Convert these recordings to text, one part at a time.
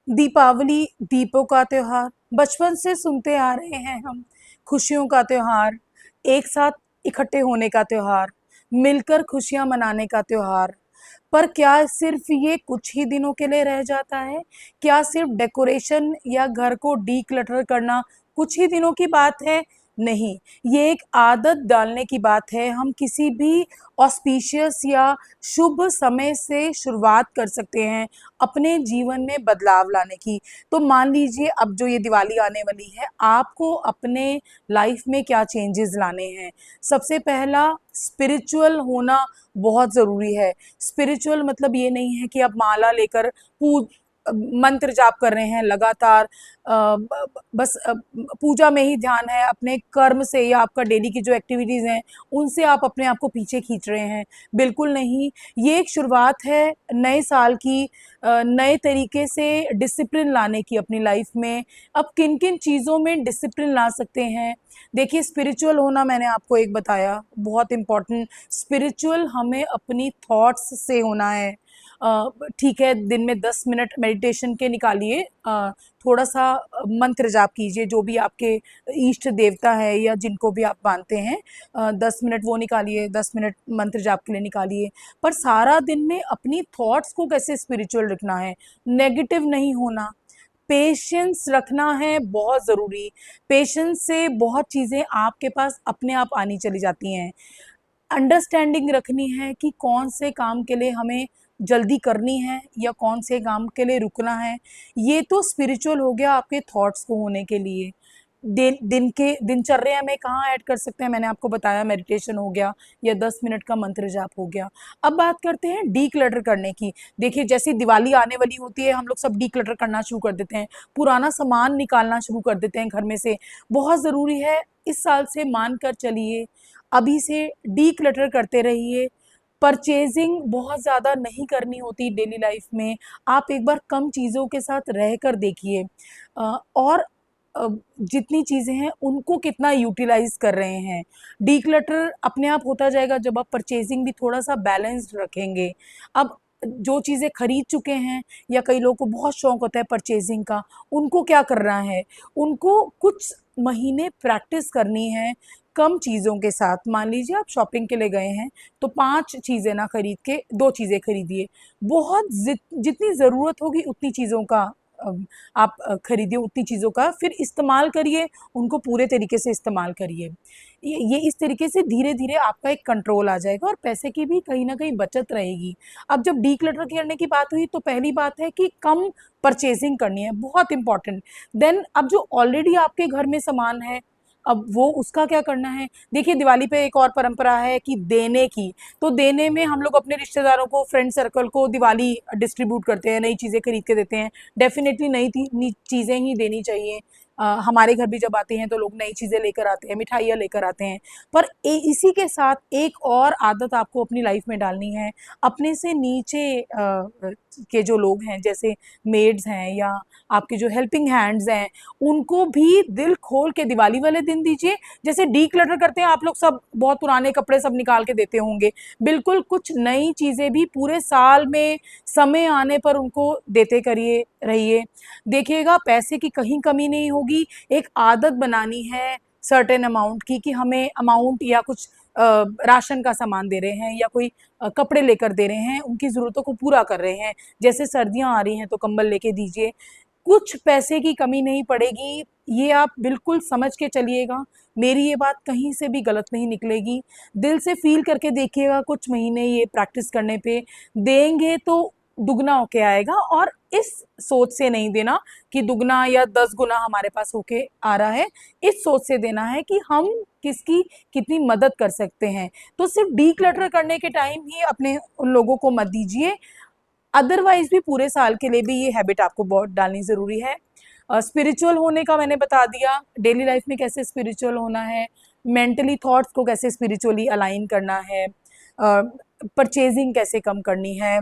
दीपावली दीपों का त्योहार, बचपन से सुनते आ रहे हैं हम। खुशियों का त्योहार, एक साथ इकट्ठे होने का त्योहार, मिलकर खुशियां मनाने का त्योहार। पर क्या सिर्फ ये कुछ ही दिनों के लिए रह जाता है? क्या सिर्फ डेकोरेशन या घर को डीक्लटर करना कुछ ही दिनों की बात है? नहीं, ये एक आदत डालने की बात है। हम किसी भी ऑस्पिशियस या शुभ समय से शुरुआत कर सकते हैं अपने जीवन में बदलाव लाने की। तो मान लीजिए अब जो ये दिवाली आने वाली है, आपको अपने लाइफ में क्या चेंजेस लाने हैं। सबसे पहला, स्पिरिचुअल होना बहुत ज़रूरी है। स्पिरिचुअल मतलब ये नहीं है कि आप माला लेकर पू मंत्र जाप कर रहे हैं लगातार, बस पूजा में ही ध्यान है, अपने कर्म से या आपका डेली की जो एक्टिविटीज़ हैं उनसे आप अपने आप को पीछे खींच रहे हैं। बिल्कुल नहीं, ये एक शुरुआत है नए साल की, नए तरीके से डिसिप्लिन लाने की अपनी लाइफ में। अब किन किन चीज़ों में डिसिप्लिन ला सकते हैं? देखिए, स्पिरिचुअल होना मैंने आपको एक बताया, बहुत इम्पॉर्टेंट। स्पिरिचुअल हमें अपनी थॉट्स से होना है। ठीक है, दिन में 10 मिनट मेडिटेशन के निकालिए, थोड़ा सा मंत्र जाप कीजिए, जो भी आपके इष्ट देवता है या जिनको भी आप मानते हैं, 10 मिनट वो निकालिए, 10 मिनट मंत्र जाप के लिए निकालिए। पर सारा दिन में अपनी थॉट्स को कैसे स्पिरिचुअल रखना है, नेगेटिव नहीं होना। पेशेंस रखना है बहुत ज़रूरी। पेशेंस से बहुत चीज़ें आपके पास अपने आप आनी चली जाती हैं। अंडरस्टैंडिंग रखनी है कि कौन से काम के लिए हमें जल्दी करनी है या कौन से काम के लिए रुकना है। ये तो स्पिरिचुअल हो गया आपके थॉट्स को होने के लिए। दिन के दिनचर्या में कहाँ ऐड कर सकते हैं, मैंने आपको बताया, मेडिटेशन हो गया या 10 मिनट का मंत्र जाप हो गया। अब बात करते हैं डीक्लटर करने की। देखिए, जैसी दिवाली आने वाली होती है, हम लोग सब डीक्लटर करना शुरू कर देते हैं, पुराना सामान निकालना शुरू कर देते हैं घर में से। बहुत ज़रूरी है, इस साल से मान कर चलिए, अभी से डीक्लटर करते रहिए। परचेजिंग बहुत ज़्यादा नहीं करनी होती डेली लाइफ में। आप एक बार कम चीज़ों के साथ रह कर देखिए, और जितनी चीज़ें हैं उनको कितना यूटिलाइज़ कर रहे हैं। डीक्लटर अपने आप होता जाएगा जब आप परचेजिंग भी थोड़ा-सा बैलेंस्ड रखेंगे। अब जो चीज़ें खरीद चुके हैं या कई लोगों को बहुत शौक होता है परचेजिंग का, उनको क्या करना है? उनको कुछ महीने प्रैक्टिस करनी है कम चीज़ों के साथ। मान लीजिए आप शॉपिंग के लिए गए हैं, तो 5 चीज़ें ना खरीद के 2 चीज़ें खरीदिए। बहुत जितनी ज़रूरत होगी उतनी चीज़ों का अ, आप खरीदिए, उतनी चीज़ों का फिर इस्तेमाल करिए, उनको पूरे तरीके से इस्तेमाल करिए। ये इस तरीके से धीरे-धीरे आपका एक कंट्रोल आ जाएगा और पैसे की भी कहीं न कहीं बचत रहेगी। अब जब डीक्लटर करने की बात हुई तो पहली बात है कि कम परचेज़िंग करनी है, बहुत इम्पोर्टेंट। देन अब जो ऑलरेडी आपके घर में सामान है, अब वो उसका क्या करना है? देखिए, दिवाली पे एक और परंपरा है कि देने की। तो देने में हम लोग अपने रिश्तेदारों को, फ्रेंड सर्कल को दिवाली डिस्ट्रीब्यूट करते हैं, नई चीज़ें खरीद के देते हैं। डेफ़िनेटली नई चीज़ें ही देनी चाहिए। हमारे घर भी जब आते हैं तो लोग नई चीज़ें लेकर आते हैं, मिठाइयाँ लेकर आते हैं। पर इसी के साथ एक और आदत आपको अपनी लाइफ में डालनी है। अपने से नीचे के जो लोग हैं, जैसे मेड्स हैं या आपके जो हेल्पिंग हैंड्स हैं, उनको भी दिल खोल के दिवाली वाले दिन दीजिए। जैसे डीक्लटर करते हैं आप लोग, सब बहुत पुराने कपड़े सब निकाल के देते होंगे, बिल्कुल कुछ नई चीज़ें भी पूरे साल में समय आने पर उनको देते करिए रहिए। देखिएगा, पैसे की कहीं कमी नहीं होगी। एक आदत बनानी है सर्टेन अमाउंट की, कि हमें अमाउंट या कुछ राशन का सामान दे रहे हैं या कोई कपड़े लेकर दे रहे हैं, उनकी ज़रूरतों को पूरा कर रहे हैं। जैसे सर्दियाँ आ रही हैं तो कंबल लेके दीजिए। कुछ पैसे की कमी नहीं पड़ेगी, ये आप बिल्कुल समझ के चलिएगा। मेरी ये बात कहीं से भी गलत नहीं निकलेगी। दिल से फ़ील करके देखिएगा, कुछ महीने ये प्रैक्टिस करने पे देंगे तो दुगना होके आएगा। और इस सोच से नहीं देना कि दुगना या 10 गुना हमारे पास होके आ रहा है, इस सोच से देना है कि हम किसकी कितनी मदद कर सकते हैं। तो सिर्फ़ डिक्लटर करने के टाइम ही अपने उन लोगों को मत दीजिए, अदरवाइज भी पूरे साल के लिए भी ये हैबिट आपको बहुत डालनी ज़रूरी है। स्पिरिचुअल होने का मैंने बता दिया, डेली लाइफ में कैसे स्पिरिचुअल होना है, मेंटली थॉट्स को कैसे स्पिरिचुअली अलाइन करना है, परचेजिंग कैसे कम करनी है,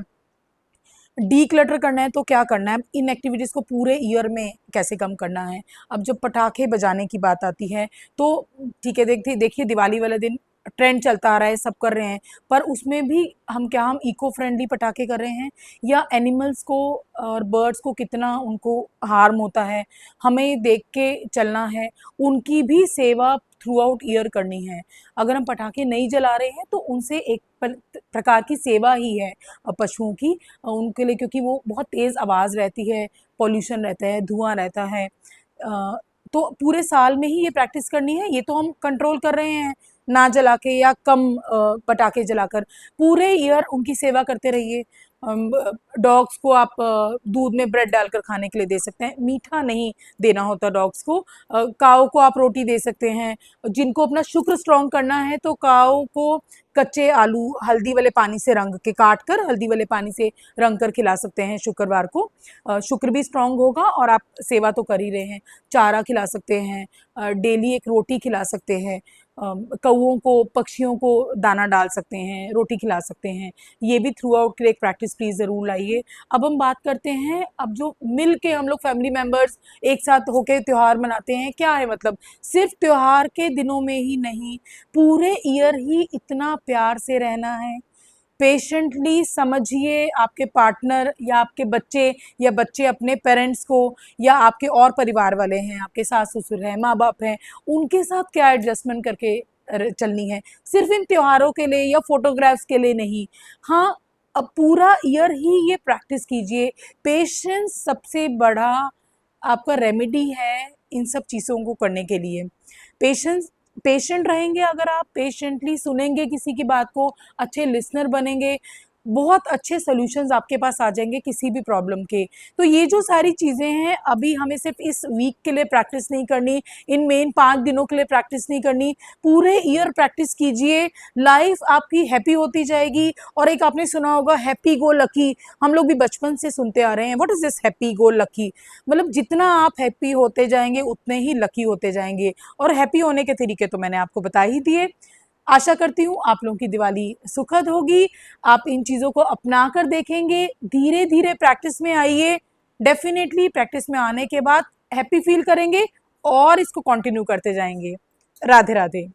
डीक्लटर करना है तो क्या करना है, इन एक्टिविटीज़ को पूरे ईयर में कैसे कम करना है। अब जब पटाखे बजाने की बात आती है तो ठीक है, देखिए दिवाली वाले दिन ट्रेंड चलता आ रहा है, सब कर रहे हैं, पर उसमें भी हम इको फ्रेंडली पटाखे कर रहे हैं या एनिमल्स को और बर्ड्स को कितना उनको हार्म होता है, हमें देख के चलना है। उनकी भी सेवा थ्रू आउट ईयर करनी है। अगर हम पटाखे नहीं जला रहे हैं तो उनसे एक प्रकार की सेवा ही है पशुओं की, उनके लिए, क्योंकि वो बहुत तेज़ आवाज़ रहती है, पॉल्यूशन रहता है, धुआं रहता है। तो पूरे साल में ही ये प्रैक्टिस करनी है। ये तो हम कंट्रोल कर रहे हैं ना जला के या कम पटाखे जलाकर। पूरे ईयर उनकी सेवा करते रहिए। डॉग्स को आप दूध में ब्रेड डालकर खाने के लिए दे सकते हैं, मीठा नहीं देना होता डॉग्स को। काऊ को आप रोटी दे सकते हैं। जिनको अपना शुक्र स्ट्रॉन्ग करना है तो काऊ को कच्चे आलू हल्दी वाले पानी से रंग के, काट कर हल्दी वाले पानी से रंग कर खिला सकते हैं शुक्रवार को। शुक्र भी स्ट्रॉन्ग होगा और आप सेवा तो कर ही रहे हैं। चारा खिला सकते हैं, डेली एक रोटी खिला सकते हैं। कौओं को, पक्षियों को दाना डाल सकते हैं, रोटी खिला सकते हैं। ये भी थ्रू आउट के लिए एक प्रैक्टिस प्लीज़ ज़रूर लाइए। अब हम बात करते हैं, अब जो मिल के हम लोग फैमिली मेम्बर्स एक साथ होके त्योहार मनाते हैं, क्या है मतलब, सिर्फ त्योहार के दिनों में ही नहीं, पूरे ईयर ही इतना प्यार से रहना है। पेशेंटली समझिए आपके पार्टनर या आपके बच्चे, या बच्चे अपने पेरेंट्स को, या आपके और परिवार वाले हैं, आपके सास ससुर हैं, माँ बाप हैं, उनके साथ क्या एडजस्टमेंट करके चलनी है। सिर्फ इन त्योहारों के लिए या फोटोग्राफ्स के लिए नहीं। हाँ, अब पूरा ईयर ही ये प्रैक्टिस कीजिए। पेशेंस सबसे बड़ा आपका रेमेडी है इन सब चीज़ों को करने के लिए। पेशेंस, पेशेंट रहेंगे अगर आप, पेशेंटली सुनेंगे किसी की बात को, अच्छे लिसनर बनेंगे, बहुत अच्छे सॉल्यूशंस आपके पास आ जाएंगे किसी भी प्रॉब्लम के। तो ये जो सारी चीज़ें हैं, अभी हमें सिर्फ इस वीक के लिए प्रैक्टिस नहीं करनी, इन मेन 5 दिनों के लिए प्रैक्टिस नहीं करनी, पूरे ईयर प्रैक्टिस कीजिए। लाइफ आपकी हैप्पी होती जाएगी। और एक आपने सुना होगा हैप्पी गो लकी, हम लोग भी बचपन से सुनते आ रहे हैं, what is this happy go lucky? मतलब जितना आप हैप्पी होते जाएंगे उतने ही लकी होते जाएंगे। और हैप्पी होने के तरीके तो मैंने आपको बता ही दिए। आशा करती हूँ आप लोगों की दिवाली सुखद होगी। आप इन चीज़ों को अपना कर देखेंगे, धीरे धीरे प्रैक्टिस में आइए। डेफिनेटली प्रैक्टिस में आने के बाद हैप्पी फील करेंगे और इसको कंटिन्यू करते जाएंगे। राधे राधे।